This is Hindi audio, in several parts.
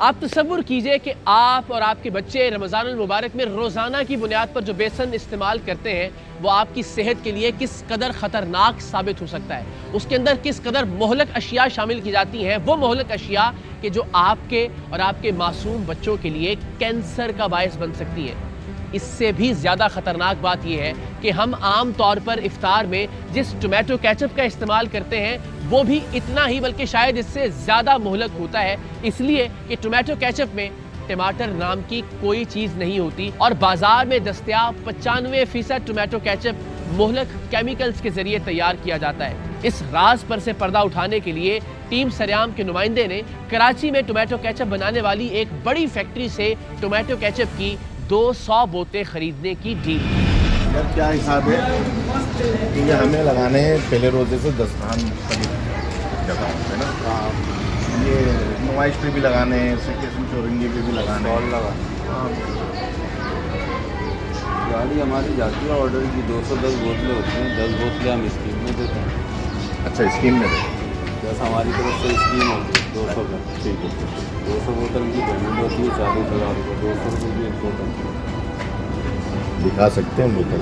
आप तसव्वुर कीजिए कि आप और आपके बच्चे रमज़ानुल मुबारक में रोज़ाना की बुनियाद पर जो बेसन इस्तेमाल करते हैं वो आपकी सेहत के लिए किस कदर ख़तरनाक साबित हो सकता है। उसके अंदर किस कदर मोहलक अशिया शामिल की जाती हैं, वो मोहलक अशिया कि जो आपके और आपके मासूम बच्चों के लिए कैंसर का बायस बन सकती है। इससे भी ज़्यादा ख़तरनाक बात यह है कि हम आम तौर पर इफ्तार में जिस टोमेटो केचप का इस्तेमाल करते हैं वो भी इतना ही बल्कि शायद इससे ज़्यादा मोहलक होता है, इसलिए कि टोमेटो केचप में टमाटर नाम की कोई चीज़ नहीं होती और बाजार में दस्तयाब 95% टोमेटो केचप मोहलक केमिकल्स के जरिए तैयार किया जाता है। इस राज पर से पर्दा उठाने के लिए टीम सरेआम के नुमाइंदे ने कराची में टोमेटो केचप बनाने वाली एक बड़ी फैक्ट्री से टोमेटो केचप की 200 बोतलें खरीदने की डील। यार क्या हिसाब है, क्योंकि हमें लगाने हैं पहले रोजे से 10 धान है ना, ये नुमाइश पे भी लगाने हैं, सेकेशन चौरंगी पे भी लगाने हैं। गाड़ी हमारी जाती है ऑर्डर की 210 बोतलें होती हैं, 10 बोतलें हम स्कीम में देते हैं। अच्छा, स्कीम में देते हैं। बस हमारी तरफ से स्कीम होती है 200 का। ठीक है, 200 बोतल की पेमेंट होती है 40,000 रुपये, 200 रुपये की एक बोतल। दिखा सकते हैं बोतल।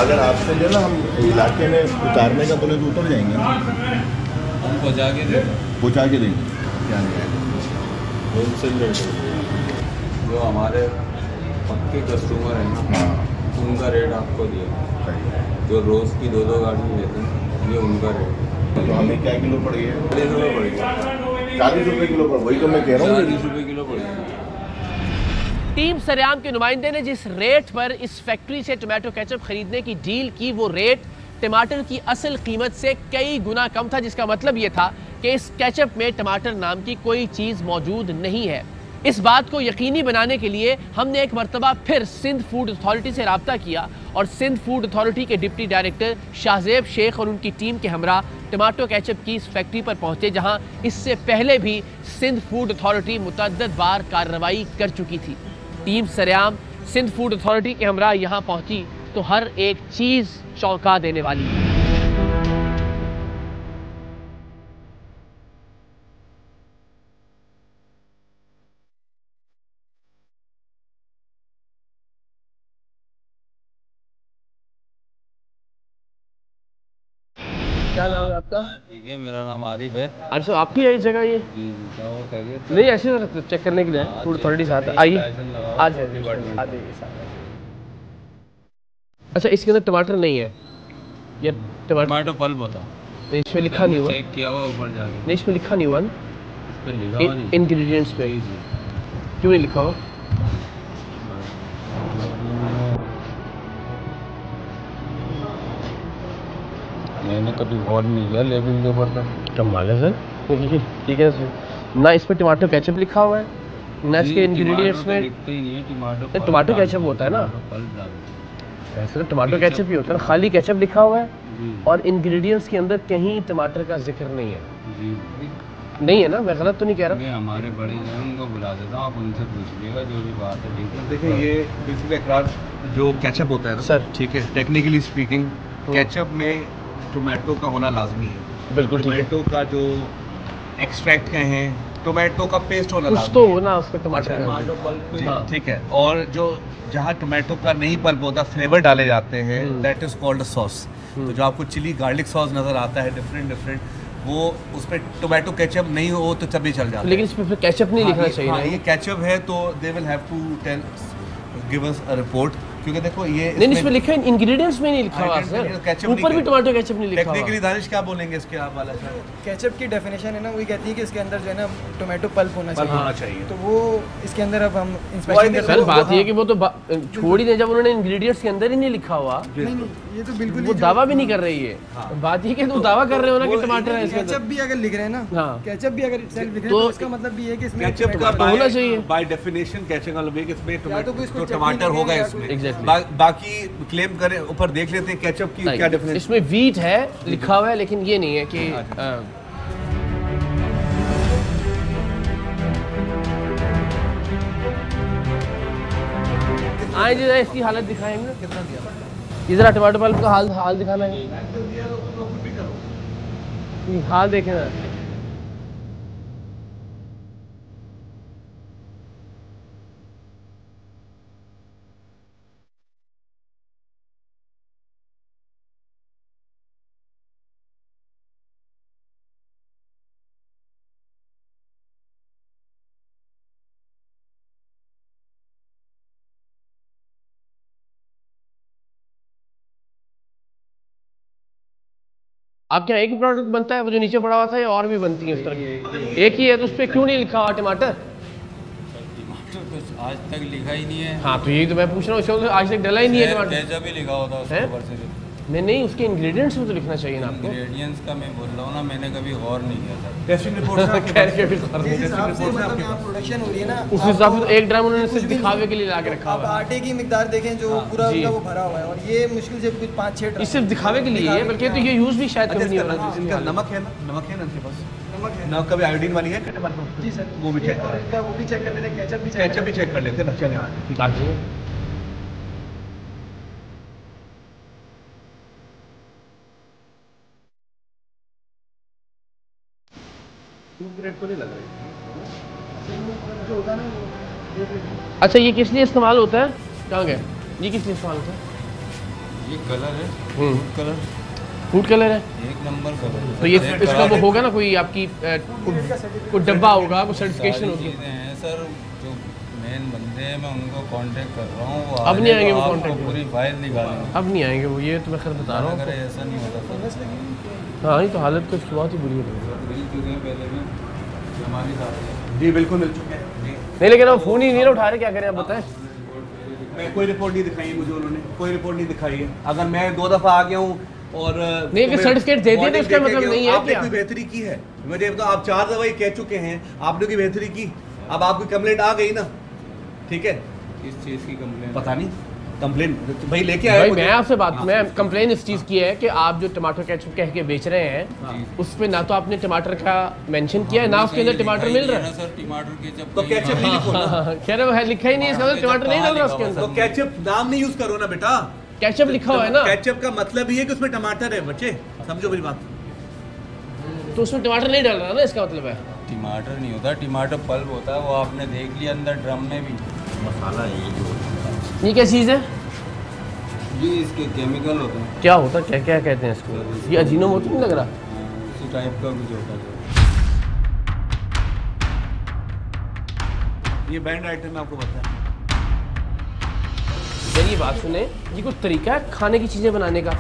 अगर आपसे जो है ना हम इलाके में उतारने का बोले तो उतर जाएंगे, हम पहुँचा के देंगे, पहुँचा के देंगे। क्या नहीं है, होलसेल रेट जो हमारे पक्के कस्टमर हैं ना, हाँ उनका रेट आपको दिया। सही है। जो रोज़ की 2-2 गाड़ी लेते हैं ये उनका रेट। तो हमें क्या किलो पड़ गया? 40 रुपये पड़ गया। 40 रुपये किलो पड़, वही तो मैं कह रहा हूँ। 40 रुपये किलो पड़ गया। टीम सरेआम के नुमाइंदे ने जिस रेट पर इस फैक्ट्री से टोमेटो केचप खरीदने की डील की वो रेट टमाटर की असल कीमत से कई गुना कम था, जिसका मतलब ये था कि इस केचप में टमाटर नाम की कोई चीज़ मौजूद नहीं है। इस बात को यकीनी बनाने के लिए हमने एक मरतबा फिर सिंध फूड अथॉरिटी से रब्ता किया और सिंध फूड अथॉरिटी के डिप्टी डायरेक्टर शाहजेब शेख और उनकी टीम के हमरा टमाटो केचप की इस फैक्ट्री पर पहुंचे, जहां इससे पहले भी सिंध फूड अथॉरिटी मुतअद्दिद बार कार्रवाई कर चुकी थी। टीम सरेआम सिंध फूड अथॉरिटी के हमरा यहाँ पहुंची तो हर एक चीज़ चौंका देने वाली है। क्या नाम है आपका? ठीक है, मेरा नाम आरिफ है। अरे सर आपकी है इस जगह ये? नहीं ऐसे चेक करने के लिए फूड अथॉरिटी साथ आइए। आज अच्छा, इसके अंदर टमाटर नहीं है, ये टमाटो पल्प होता तो इसमें लिखा नहीं हुआ। चेक किया हुआ ऊपर जाके, नहीं इसमें लिखा नहीं हुआ ना, इस पे लिखा हुआ नहीं। इंग्रेडिएंट्स पे क्यों नहीं लिखा हुआ? मैंने कभी गौर नहीं किया लेबल के ऊपर का। कमाल है सर। ठीक है सर, ना इस पर टमाटो केचप लिखा हुआ है ना इसके इंग्रेडिएंट्स में। टमाटो केचप होता है ना, वैसे तो टमाटो केचप ही होता है ना, खाली केचप लिखा हुआ है और इंग्रेडिएंट्स के अंदर कहीं टमाटर का जिक्र नहीं है। नहीं है ना, मैं गलत तो नहीं कह रहा? हमारे बड़े हैं उनको बुला देता हूँ, आप उनसे पूछिएगा जो भी बात है। ठीक है, देखिए ये बेसिकली अकरार जो केचप होता है ना सर, ठीक है, टेक्निकली स्पीकिंग केचप में टोमेटो का होना लाजमी है। बिल्कुल ठीक है। टोमेटो का जो एक्सट्रैक्ट कहें, टोमेटो का पेस्ट होना कुछ लाजमी तो हो ना उसका टमाटर का। हाँ, ठीक है। और जो जहाँ टोमेटो का नहीं पल्प होता, फ्लेवर डाले जाते हैं, that is called a sauce. तो जो आपको चिली गार्लिक सॉस नजर आता है डिफरेंट, वो उसमें टोमेटो केचप नहीं हो तो तभी चल जाता है। लेकिन इसमें फिर केचप नहीं लिखना चाहिए ना? ये केचप है तो they will have to tell give us a report, क्योंकि देखो ये नहीं इसमें लिखा है, इंग्रेडिएंट्स में नहीं लिखा हुआ सर, ऊपर भी टमाटो केचप नहीं लिखा हुआ। टेक्निकली दानिश क्या बोलेंगे इसके आप वाला? केचप की डेफिनेशन है ना, वही कहती है कि इसके अंदर जो है ना टोमेटो पल्प होना चाहिए। तो वो इसके अंदर अब हम इंस्पेक्शन सर बात ये है कि वो तो छोड़ ही दें, जब उन्होंने इंग्रेडिएंट्स के अंदर ही नहीं लिखा हुआ। नहीं, ये तो बिल्कुल वो दावा भी नहीं कर रही है। बात ये कि तो दावा कर रहे हो ना कि टमाटर है इसके अंदर। केचप भी अगर लिख रहे हैं ना, हाँ, केचप भी अगर सेल्फ लिख रहे हैं तो इसका मतलब भी है कि इसमें केचप का तो होना चाहिए। बाय डेफिनेशन केचप का मतलब है कि इसमें कोई टमाटर होगा इसमें। एग्जैक्टली। बाकी क्लेम करें, ऊपर देख लेते हैं केचप की क्या डेफिनेशन। इसमें वीट है लिखा हुआ है, लेकिन ये नहीं है कि आए जरा इसकी हालत दिखाएंगे। कितना दिया ये जरा टमाटर पल्प का हाल दिखाना है, हाल देखें ना। आपके यहाँ एक ही प्रोडक्ट बनता है, वो जो नीचे पड़ा हुआ था, या और भी बनती है उस तरह की? एक ही है, तो उस पर क्यों नहीं लिखा हुआ टमाटर? कुछ आज तक लिखा ही नहीं है। हाँ, तो यही तो मैं पूछ रहा हूँ, इसमें तो आज तक डला ही नहीं है टमाटर। केचप ही लिखा होता है ऊपर से। नहीं, उसके इंग्रेडिएंट्स में तो लिखना चाहिए ना आपको। इंग्रेडिएंट्स का मैं बोल रहा हूँ ना, मैंने कभी गौर नहीं किया था। टेस्टिंग रिपोर्ट जिस हिसाब से मतलब यहाँ प्रोडक्शन हो रही है ना, उस हिसाब से तो एक ड्राम उन्होंने सिर्फ दिखावे के लिए ला के रखा आप हुआ है। आटे की मिकदार देखें जो पूरा उनका वो भरा हुआ है, और ये मुश्किल से कुछ 5-6 ड्राम ये सिर्फ दिखावे के लिए है, बल्कि तो ये यूज भी शायद कभी नहीं हो रहा इनका है। नमक है ना, नमक है ना इनके पास? नमक है। नमक कभी आयोडीन वाली है टमाटर? जी सर, वो भी चेक और इनका वो भी चेक कर लेते हैं, केचप भी चेक कर लेते हैं ना। चलें। अच्छा, ये किस लिए इस्तेमाल होता है? कहाँ गए? ये किस लिए इस्तेमाल होता है? ये कलर है, कलर फूड कलर है। एक नंबर कलर। तो ये इसका वो होगा ना, कोई आपकी कोई डब्बा होगा, कोई सर्टिफिकेशन होगी। चीज़ें हैं सर, जो मेन बंदे हैं, मैं उनको कांटेक्ट कर रहा हूँ। वो अब नहीं आएंगे वो आपको कांटेक्ट, पूरी फाइल निकालेंगे। अब नहीं आएंगे वो, ये तो मैं खैर बता रहा हूँ। अगर ऐसा नहीं होता सर, हाँ, ये तो हालत कुछ बहुत ही बुरी है। मिल चुके हैं पहले भी जो हमारे साथ है। जी बिल्कुल मिल चुके हैं। नहीं, लेकिन अब फोन ही नहीं उठा रहे, क्या करें आप बताएं? मैं कोई रिपोर्ट नहीं दिखाई है मुझे, उन्होंने कोई रिपोर्ट नहीं दिखाई है। अगर मैं 2 दफ़ा आ गया हूँ और नहीं, कि सर्टिफिकेट दे दिए तो इसका मतलब नहीं है आपने क्या? कोई बेहतरी की है? मुझे बताओ, आप 4 दफ़ा कह चुके हैं, आपने कोई बेहतरी की? अब आपकी कंप्लेंट आ गई ना, ठीक है? किस चीज़ की कंप्लेंट? पता नहीं, कंप्लेंट भाई लेके आए। भाई मैं आपसे बात, मैं कंप्लेन इस चीज़ की है कि आप जो टमाटर केचप कह के बेच रहे हैं, उस पे ना तो आपने टमाटर का मेंशन किया है, ना उसके अंदर टमाटर मिल रहा है। सर टमाटर केचप तो केचप नहीं लिखो ना। कह रहे हो लिखा ही नहीं है, इसका मतलब टमाटर नहीं डाल रहा उसके तो अंदर। केचप नाम नहीं यूज करो ना बेटा। केचप लिखा हुआ है ना, केचप का मतलब ये है कि उसमें टमाटर है। बच्चे समझो मेरी बात। तो उसमें टमाटर नहीं डाल रहा ना, इसका मतलब है। टमाटर नहीं होता, टमाटर पल्प होता है, वो आपने देख लिया अंदर ड्रम में भी। मसाला यही जो ये क्या चीज़ है? ये इसके केमिकल होते हैं। क्या होता है, क्या क्या कहते हैं इसको? ये अजीनोमोटो नहीं लग रहा? उसी टाइप का कुछ होता है। ये बैंड आइटम आपको पता है? मेरी बात सुने, ये कोई तरीका है खाने की चीज़ें बनाने का?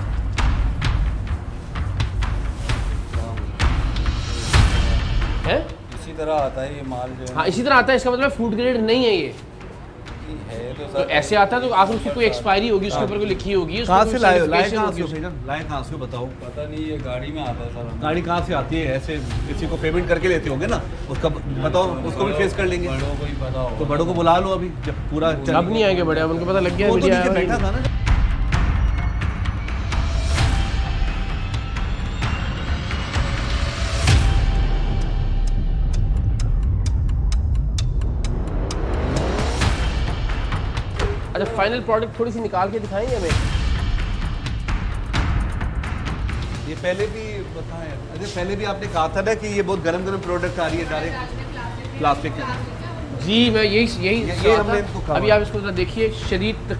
है? इसी तरह आता है ये माल जो है। हाँ, इसी तरह आता है, इसका मतलब फूड ग्रेड नहीं है ये। है तो तो सर ऐसे आता है तो आखिर उसकी कोई एक्सपायरी होगी, उसके ऊपर कोई लिखी होगी, उसमें कहाँ कोई से लाए हो? लाए certification कहाँ होगी से हो उसकी। भाईजान? लाए कहाँ से हो बताओ? पता नहीं, ये गाड़ी में आता है सर। गाड़ी कहाँ से आती है? ऐसे किसी को पेमेंट करके लेते होंगे ना, उसका बताओ, उसको भी फेस कर लेंगे। बड़ों को ही पता होगा। तो बड़ों को बुला लो अभी, जब पूरा अब नहीं आएंगे बड़े, अब उनको पता लग गया वो तो मीडिया नीचे आया बैठा हुआ था ना। है। अच्छा, फाइनल प्रोडक्ट थोड़ी सी निकाल के दिखाएंगे हमें? ये पहले भी बताएं। अरे पहले भी आपने कहा था ना कि ये बहुत गरम गरम प्रोडक्ट आ रही है डायरेक्ट प्लास्टिक के। जी, मैं यही ये हमने इनको कहा। अभी आप इसको जरा देखिए, शरीर तक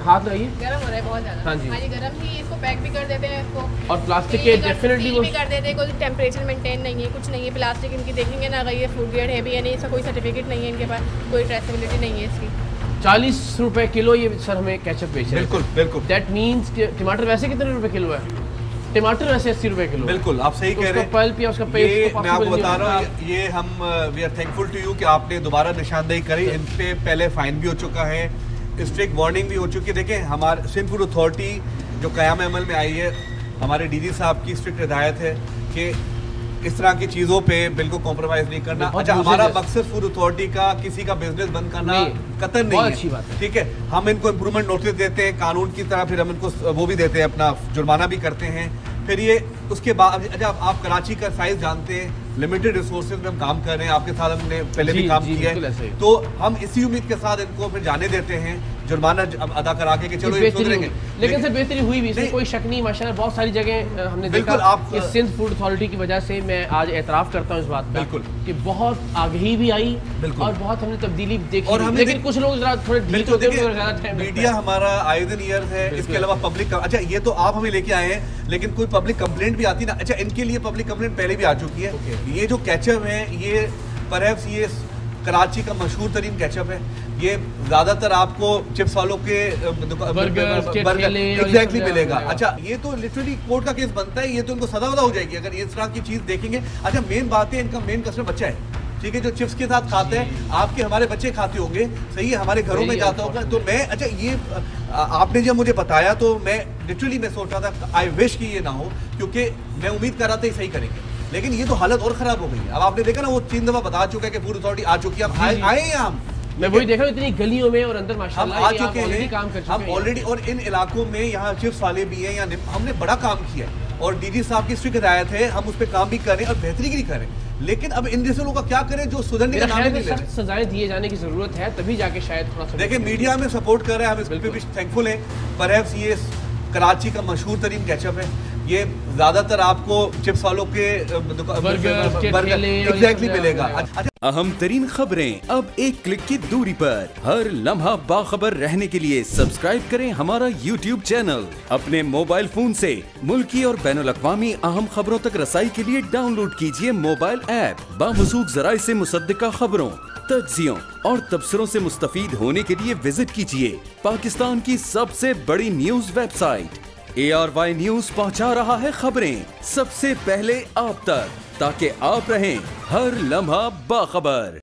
हाथ लगाइए। गरम हो रहा है बहुत ज़्यादा। हाँ जी। हाँ जी, गरम ही इसको पैक भी कर देते हैं इसको। और प्लास्टिक के डेफिनेटली वो भी कर देते हैं, कोई टेम्परेचर मेंटेन नहीं है, कुछ नहीं है। प्लास्टिक इनकी देखेंगे ना, अगर ये फूड ग्रेड है भी या नहीं, इसका कोई सर्टिफिकेट नहीं है इनके पास, कोई ट्रेसेबिलिटी नहीं है इसकी। 40 रुपए किलो ये सर हमें केचप बेच रहे हैं। बिल्कुल बिल्कुल दैट मीन्स टमाटर वैसे कितने रुपए किलो है? टमाटर वैसे 80 रुपए किलो। बिल्कुल आप सही तो कह रहे उसका पल्प या उसका हैं। पेस्ट ये तो मैं आपको possible बता नहीं रहा होता। हूँ, ये हम we are thankful to you कि आपने दोबारा निशानदेही करी। इन पे पहले फाइन भी हो चुका है, स्ट्रिक्ट वार्निंग भी हो चुकी है। देखें, हमारे सिंध फूड अथॉरिटी जो क़याम अमल में आई है, हमारे डीजी साहब की स्ट्रिक्ट हिदायत है कि इस तरह की चीज़ों पे बिल्कुल कॉम्प्रोमाइज़ नहीं करना। बहुत अच्छा, दूसरे हमारा जैसे। मकसद फूड अथॉरिटी का किसी का बिजनेस बंद करना नहीं, कतई नहीं बहुत है। अच्छी बात है। ठीक है, हम इनको इम्प्रूवमेंट नोटिस देते हैं कानून की तरह, फिर हम इनको वो भी देते हैं, अपना जुर्माना भी करते हैं। फिर ये उसके बाद अच्छा, आप कराची का साइज जानते हैं, लिमिटेड रिसोर्सेज में हम काम कर रहे हैं, आपके साथ हमने पहले भी जी, काम जी, किया बिल्कुल ऐसे है। ही। तो हम इसी उम्मीद के साथ इनको फिर जाने देते हैं, जुर्माना अदा करा के कि चलो ये बेहतरी सुधरेंगे। हुई। लेकिन सर बेहतरी हुई भी, इसमें नहीं। कोई शक नहीं। माशाल्लाह बहुत सारी जगह हमने देखा बिल्कुल, आप- कि सिंध फूड अथॉरिटी की वजह से मैं आज एतराफ़ करता हूँ इस बात का बिल्कुल। कि बहुत आगे भी आई बिल्कुल। और बहुत हमने तब्दीली देखी और भी। हमने लेकिन कुछ लोग जरा थोड़े ढीठ बिल्कुल होते हैं, देखिए, उनको ज़्यादा टाइम लगता मीडिया है। हमारा आए दिन ईयर है, इसके अलावा पब्लिक अच्छा, ये तो आप हमें लेके आए हैं, लेकिन कोई पब्लिक कंप्लेंट भी आती ना। अच्छा, इनके लिए पब्लिक कंप्लेंट पहले भी आ चुकी है। ये जो केचप है, ये परहैप्स ये कराची का मशहूर तरीन केचप है। ये ज्यादातर आपको चिप्स वालों के एग्जैक्टली मिलेगा। अच्छा, ये तो लिटरली कोर्ट का केस बनता है, ये तो इनको सजा वजा हो जाएगी अगर ये इस तरह की चीज देखेंगे। अच्छा, मेन बात है इनका मेन कस्टमर बच्चा है, ठीक है, जो चिप्स के साथ खाते हैं, आपके हमारे बच्चे खाते होंगे, सही है, हमारे घरों में जाता होगा। तो मैं, अच्छा, ये आपने जब मुझे बताया तो मैं लिटरली मैं सोच रहा था आई विश कि ये ना हो, क्योंकि मैं उम्मीद कर रहा था सही करेंगे, लेकिन ये तो हालत और खराब हो गई है। अब आपने देखा ना, वो 3 दफा बता चुका है कि फूड अथॉरिटी आ चुकी है, अब आए हैं हम, मैं वही देख रहा हूँ इतनी गलियों में और अंदर माशाल्लाह हम आ चुके हैं, काम कर चुके हम ऑलरेडी, और इन इलाकों में यहाँ चिप्स वाले भी हैं, यहाँ हमने बड़ा काम किया है और डीजी साहब की स्ट्रिक्ट हिदायत है, हम उस पर काम भी करें और बेहतरी भी करें। लेकिन अब इन जैसे लोगों का क्या करें जो सुधरने का नाम नहीं ले रहे। सजाएं दिए जाने की जरूरत है, तभी जाके शायद थोड़ा सा देखिए मीडिया में सपोर्ट कर रहे हैं, हम इस पे भी थैंकफुल हैं। परहैप्स ये कराची का मशहूर तरीन केचप है, ये ज्यादातर आपको चिप्स वालों के एग्जैक्टली मिलेगा। अहम तरीन खबरें अब एक क्लिक की दूरी पर, हर लम्हा बाखबर रहने के लिए सब्सक्राइब करें हमारा YouTube चैनल। अपने मोबाइल फोन से मुल्की और बैनुल-अक़वामी अहम खबरों तक रसाई के लिए डाउनलोड कीजिए मोबाइल ऐप। बामसूख ज़राए से मुसद्दिका खबरों, तज्ज़ियों और तबसरों से मुस्तफीद होने के लिए विजिट कीजिए पाकिस्तान की सबसे बड़ी न्यूज वेबसाइट। ARY न्यूज पहुंचा रहा है खबरें सबसे पहले आप तक, ताकि आप रहें हर लम्हा बाखबर।